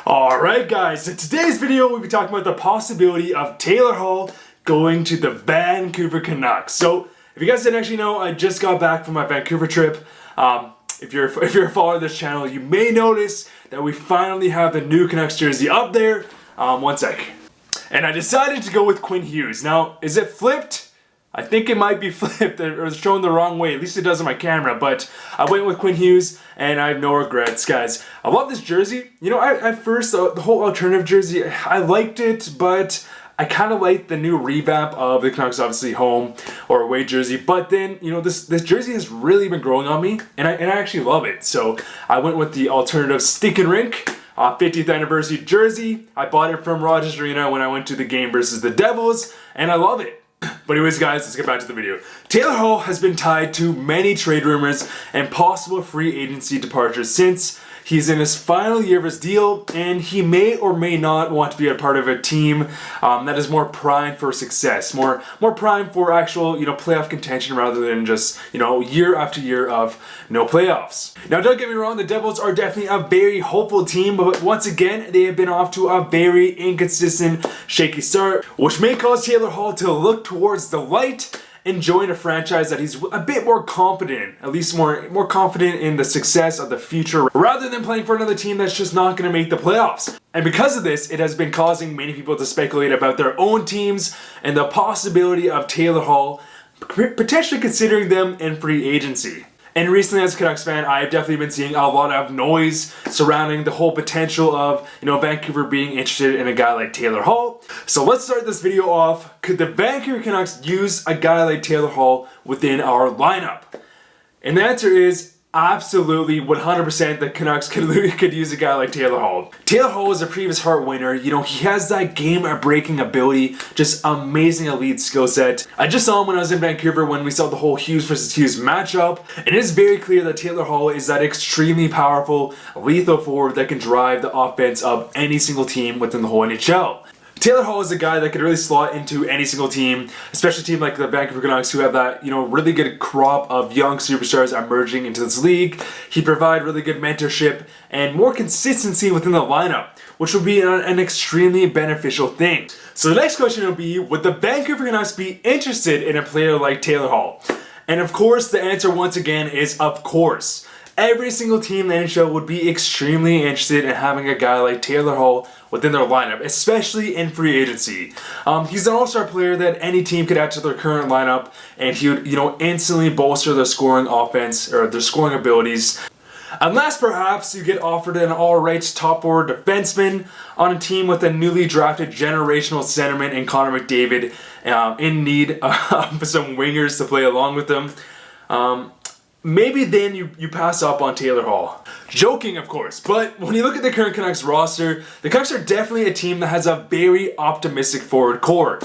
Alright guys, in today's video we'll be talking about the possibility of Taylor Hall going to the Vancouver Canucks. So, if you guys didn't actually know, I just got back from my Vancouver trip. If you're a follower of this channel, you may notice that we finally have the new Canucks jersey up there. One sec. And I decided to go with Quinn Hughes. Now, is it flipped? I think it might be flipped or shown the wrong way. At least it does on my camera. But I went with Quinn Hughes, and I have no regrets, guys. I love this jersey. You know, at first, the whole alternative jersey, I liked it, but I kind of liked the new revamp of the Canucks, obviously home or away jersey. But then, you know, this jersey has really been growing on me, and I actually love it. So I went with the alternative Stinkin' Rink 50th anniversary jersey. I bought it from Rogers Arena when I went to the game versus the Devils, and I love it. But anyways guys, let's get back to the video. Taylor Hall has been tied to many trade rumors and possible free agency departures since he's in his final year of his deal, and he may or may not want to be a part of a team that is more primed for success, more primed for actual, you know, playoff contention rather than just, you know, year after year of no playoffs. Now, don't get me wrong, the Devils are definitely a very hopeful team, but once again, they have been off to a very inconsistent, shaky start, which may cause Taylor Hall to look towards the light and join a franchise that he's a bit more confident, at least more confident in the success of the future, rather than playing for another team that's just not going to make the playoffs. And because of this, it has been causing many people to speculate about their own teams and the possibility of Taylor Hall potentially considering them in free agency. And recently, as a Canucks fan, I've definitely been seeing a lot of noise surrounding the whole potential of, you know, Vancouver being interested in a guy like Taylor Hall. So let's start this video off. Could the Vancouver Canucks use a guy like Taylor Hall within our lineup? And the answer is absolutely 100% the Canucks could use a guy like Taylor Hall. Taylor Hall is a previous Hart winner. You know, he has that game-breaking ability, just amazing elite skill set. I just saw him when I was in Vancouver when we saw the whole Hughes versus Hughes matchup, and it is very clear that Taylor Hall is that extremely powerful, lethal forward that can drive the offense of any single team within the whole NHL. Taylor Hall is a guy that could really slot into any single team, especially a team like the Vancouver Canucks who have that, you know, really good crop of young superstars emerging into this league. He'd provide really good mentorship and more consistency within the lineup, which would be an extremely beneficial thing. So the next question will be, would the Vancouver Canucks be interested in a player like Taylor Hall? And of course, the answer once again is of course. Every single team in the NHL would be extremely interested in having a guy like Taylor Hall within their lineup, especially in free agency. He's an all-star player that any team could add to their current lineup, and he would, you know, instantly bolster their scoring offense or their scoring abilities. Unless perhaps you get offered an all-right top forward defenseman on a team with a newly drafted generational centerman in Connor McDavid, in need of some wingers to play along with them. Maybe then you pass up on Taylor Hall. Joking, of course, but when you look at the current Canucks roster, the Canucks are definitely a team that has a very optimistic forward core.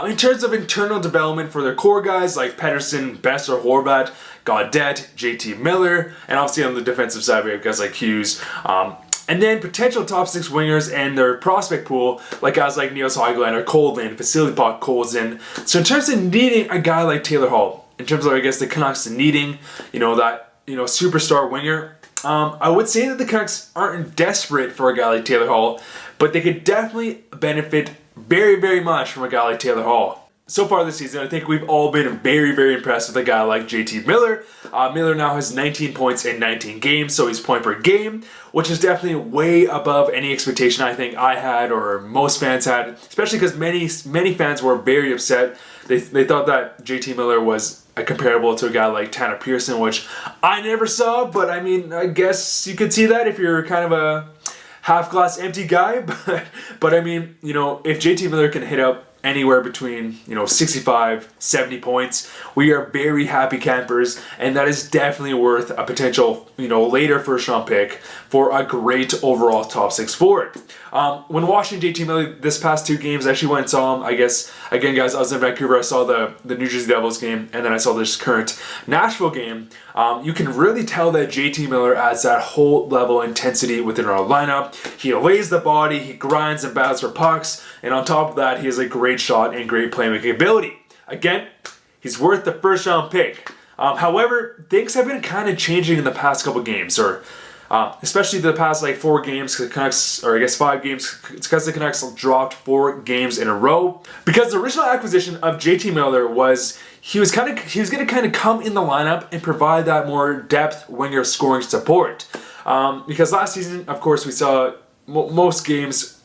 In terms of internal development for their core guys like Pettersson, Besser, Horvat, Gaudette, JT Miller, and obviously on the defensive side we have guys like Hughes. And then potential top six wingers and their prospect pool, like guys like Niels Höglander, Coldland, Vasily Podkolzin. So in terms of needing a guy like Taylor Hall, in terms of, I guess, the Canucks needing, you know, that, you know, superstar winger, I would say that the Canucks aren't desperate for a guy like Taylor Hall, but they could definitely benefit very, very much from a guy like Taylor Hall. So far this season, I think we've all been very, very impressed with a guy like JT Miller. Miller now has 19 points in 19 games, so he's point per game, which is definitely way above any expectation I think I had or most fans had, especially because many fans were very upset. They thought that JT Miller was comparable to a guy like Tanner Pearson, which I never saw, but I mean, I guess you could see that if you're kind of a half-glass empty guy, but I mean, you know, if JT Miller can hit up anywhere between, you know, 65, 70 points, we are very happy campers, and that is definitely worth a potential, you know, later first round pick for a great overall top six forward. When watching JT Miller this past two games, I actually went and saw him, I guess, again guys, I was in Vancouver, I saw the New Jersey Devils game, and then I saw this current Nashville game. You can really tell that JT Miller adds that whole level of intensity within our lineup. He lays the body, he grinds and battles for pucks, and on top of that, he has a great shot and great playmaking ability. Again, he's worth the first round pick. However, things have been kind of changing in the past couple games, or especially the past like 4 games, the Canucks, or I guess 5 games, it's because the Canucks dropped 4 games in a row. Because the original acquisition of JT Miller was he was going to kind of come in the lineup and provide that more depth winger scoring support. Because last season, of course, we saw most games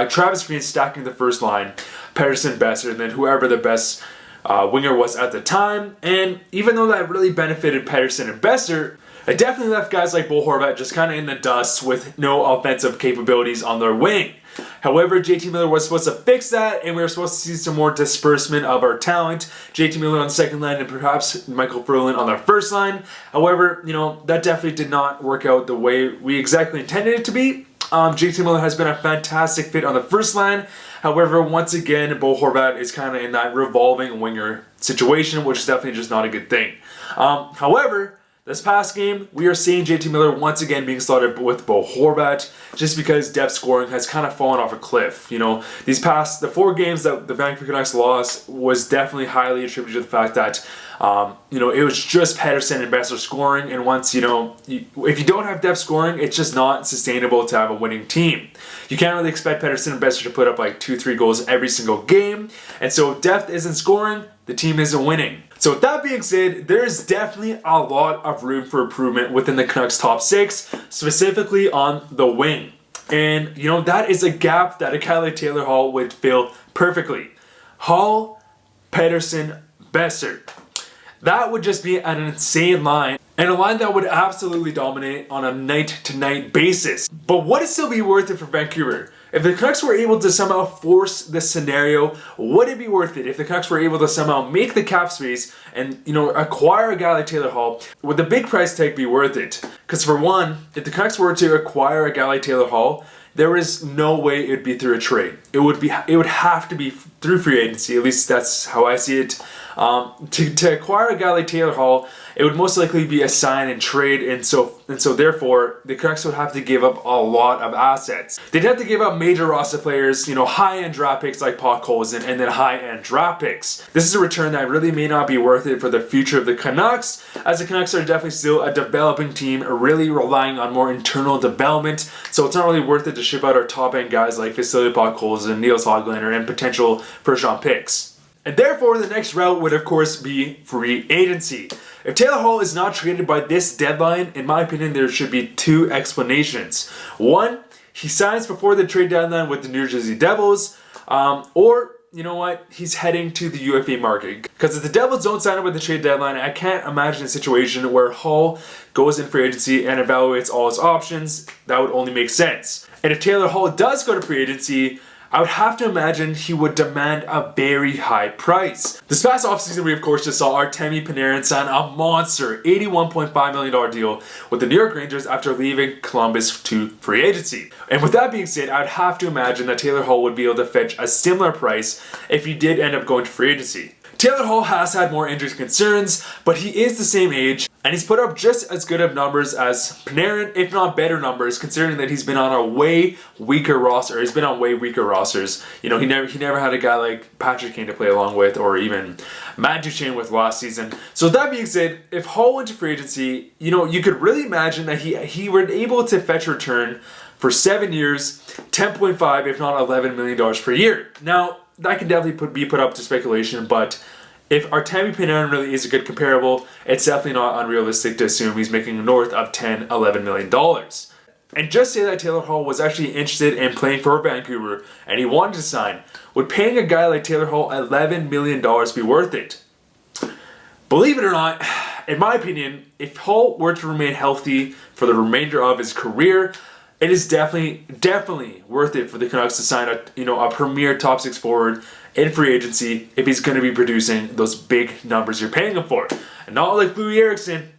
Travis Green stacking the first line, Pettersson, Besser, and then whoever the best winger was at the time. And even though that really benefited Pettersson and Besser, it definitely left guys like Bo Horvat just kind of in the dust with no offensive capabilities on their wing. However, JT Miller was supposed to fix that, and we were supposed to see some more disbursement of our talent. JT Miller on the second line and perhaps Michael Ferland on the first line. However, that definitely did not work out the way we exactly intended it to be. JT Miller has been a fantastic fit on the first line. However, once again, Bo Horvat is kind of in that revolving winger situation, which is definitely just not a good thing. However, this past game, we are seeing JT Miller once again being slotted with Bo Horvat just because depth scoring has kind of fallen off a cliff. The 4 games that the Vancouver Canucks lost was definitely highly attributed to the fact that it was just Pettersson and Besser scoring, and once, if you don't have depth scoring, it's just not sustainable to have a winning team. You can't really expect Pettersson and Besser to put up like 2-3 goals every single game, and so if depth isn't scoring, the team isn't winning. So with that being said, there's definitely a lot of room for improvement within the Canucks top 6, specifically on the wing. And, that is a gap that a guy like Taylor Hall would fill perfectly. Hall, Pettersson, Besser. That would just be an insane line, and a line that would absolutely dominate on a night-to-night basis. But would it still be worth it for Vancouver? If the Canucks were able to somehow force this scenario, would it be worth it? If the Canucks were able to somehow make the cap space and, acquire a guy like Taylor Hall, would the big price tag be worth it? Because for one, if the Canucks were to acquire a guy like Taylor Hall, there is no way it would be through a trade. It would have to be through free agency. At least that's how I see it. To acquire a guy like Taylor Hall, it would most likely be a sign and trade, and so therefore the Canucks would have to give up a lot of assets. They'd have to give up major roster players, high-end draft picks like Podkolzin, and then high-end draft picks. This is a return that really may not be worth it for the future of the Canucks, as the Canucks are definitely still a developing team, really relying on more internal development. So it's not really worth it to ship out our top-end guys like Vasily Podkolzin, Niels Höglander, and potential first-round picks. And therefore, the next route would, of course, be free agency. If Taylor Hall is not traded by this deadline, in my opinion, there should be 2 explanations. One, he signs before the trade deadline with the New Jersey Devils, or, he's heading to the UFA market. Because if the Devils don't sign up with the trade deadline, I can't imagine a situation where Hall goes in free agency and evaluates all his options. That would only make sense. And if Taylor Hall does go to free agency, I would have to imagine he would demand a very high price. This past offseason, we of course just saw Artemi Panarin sign a monster $81.5 million deal with the New York Rangers after leaving Columbus to free agency. And with that being said, I'd have to imagine that Taylor Hall would be able to fetch a similar price if he did end up going to free agency. Taylor Hall has had more injury concerns, but he is the same age, and he's put up just as good of numbers as Panarin, if not better numbers, considering that he's been on a way weaker roster. He's been on way weaker rosters. He never had a guy like Patrick Kane to play along with, or even Matt Duchene with last season. So that being said, if Hall went to free agency, you could really imagine that he were able to fetch a return for 7 years, $10.5 if not $11 million per year. Now, that can definitely be put up to speculation, but if Artemi Panarin really is a good comparable, it's definitely not unrealistic to assume he's making north of $10-11 million. And just say that Taylor Hall was actually interested in playing for Vancouver and he wanted to sign. Would paying a guy like Taylor Hall $11 million be worth it? Believe it or not, in my opinion, if Hall were to remain healthy for the remainder of his career, it is definitely worth it for the Canucks to sign a premier top 6 forward in free agency if he's going to be producing those big numbers you're paying him for. And not like Louis Eriksson.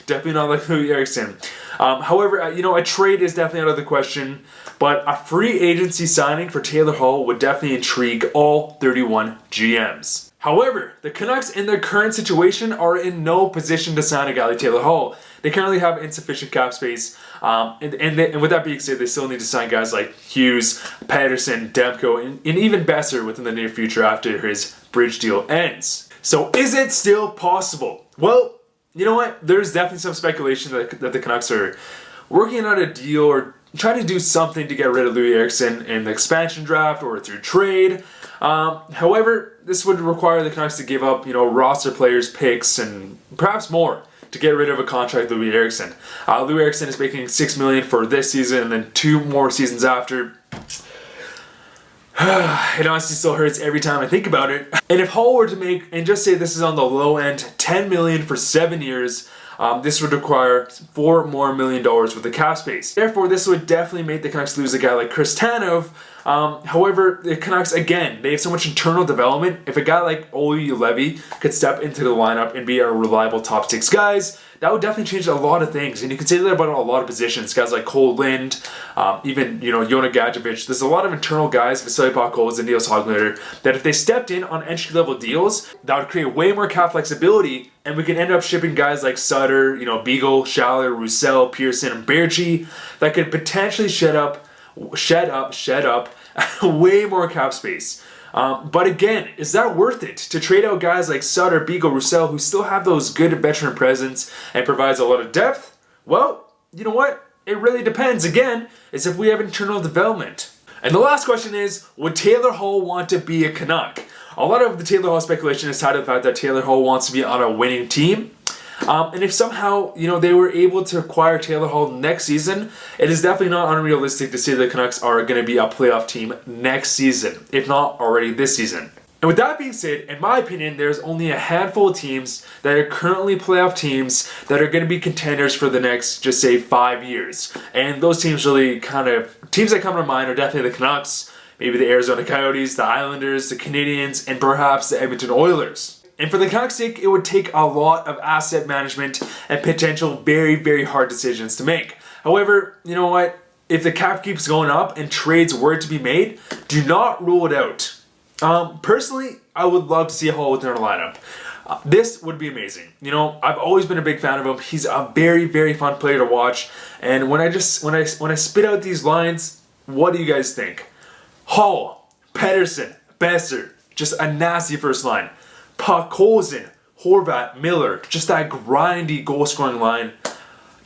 Definitely not like Louis Eriksson. However, a trade is definitely out of the question, but a free agency signing for Taylor Hall would definitely intrigue all 31 GMs. However, the Canucks in their current situation are in no position to sign a guy like Taylor Hall. They currently have insufficient cap space, and with that being said, they still need to sign guys like Hughes, Pettersson, Demko, and even Besser within the near future after his bridge deal ends. So is it still possible? Well, you know what? There's definitely some speculation that the Canucks are working out a deal or trying to do something to get rid of Louis Eriksson in the expansion draft or through trade. However, this would require the Canucks to give up, roster players, picks, and perhaps more to get rid of a contract with Louis Eriksson. Louis Eriksson is making $6 million for this season and then 2 more seasons after. It honestly still hurts every time I think about it. And if Hall were to make, and just say this is on the low end, $10 million for 7 years, this would require $4 more million worth of cap space. Therefore, this would definitely make the Canucks lose a guy like Chris Tanev. However, the Canucks, again, they have so much internal development. If a guy like Olli Levy could step into the lineup and be a reliable top 6 guys, that would definitely change a lot of things. And you can say that about a lot of positions. Guys like Cole Lind, even, Jona Gadjevich. There's a lot of internal guys, Vasily Podkolzin and Niels Hoglander, that if they stepped in on entry-level deals, that would create way more cap flexibility, and we could end up shipping guys like Sutter, Beagle, Schaller, Roussel, Pearson, and Berchi that could potentially shed up way more cap space. But again, is that worth it to trade out guys like Sutter, Beagle, Roussel, who still have those good veteran presence and provides a lot of depth? Well, you know what? It really depends. Again, it's if we have internal development. And the last question is, would Taylor Hall want to be a Canuck? A lot of the Taylor Hall speculation is tied to the fact that Taylor Hall wants to be on a winning team. And if somehow, they were able to acquire Taylor Hall next season, it is definitely not unrealistic to say the Canucks are going to be a playoff team next season, if not already this season. And with that being said, in my opinion, there's only a handful of teams that are currently playoff teams that are going to be contenders for the next, just say, 5 years. And those teams really teams that come to mind are definitely the Canucks, maybe the Arizona Coyotes, the Islanders, the Canadiens, and perhaps the Edmonton Oilers. And for the Canucks' sake, it would take a lot of asset management and potential very, very hard decisions to make. However, you know what? If the cap keeps going up and trades were to be made, do not rule it out. Personally, I would love to see a Hall within our lineup. This would be amazing. I've always been a big fan of him. He's a very, very fun player to watch. And when I spit out these lines, what do you guys think? Hall, Pettersson, Besser, just a nasty first line. Podkolzin, Horvat, Miller, just that grindy goal-scoring line.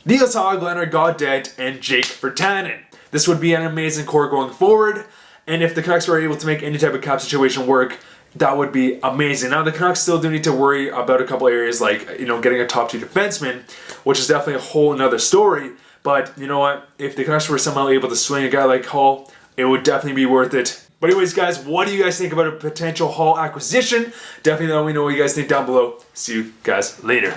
Niels Hoglander, Gaudette, and Jake Virtanen. This would be an amazing core going forward, and if the Canucks were able to make any type of cap situation work, that would be amazing. Now, the Canucks still do need to worry about a couple areas like, getting a top 2 defenseman, which is definitely a whole nother story, but you know what? If the Canucks were somehow able to swing a guy like Hall, it would definitely be worth it. But anyways, guys, what do you guys think about a potential Hall acquisition? Definitely let me know what you guys think down below. See you guys later.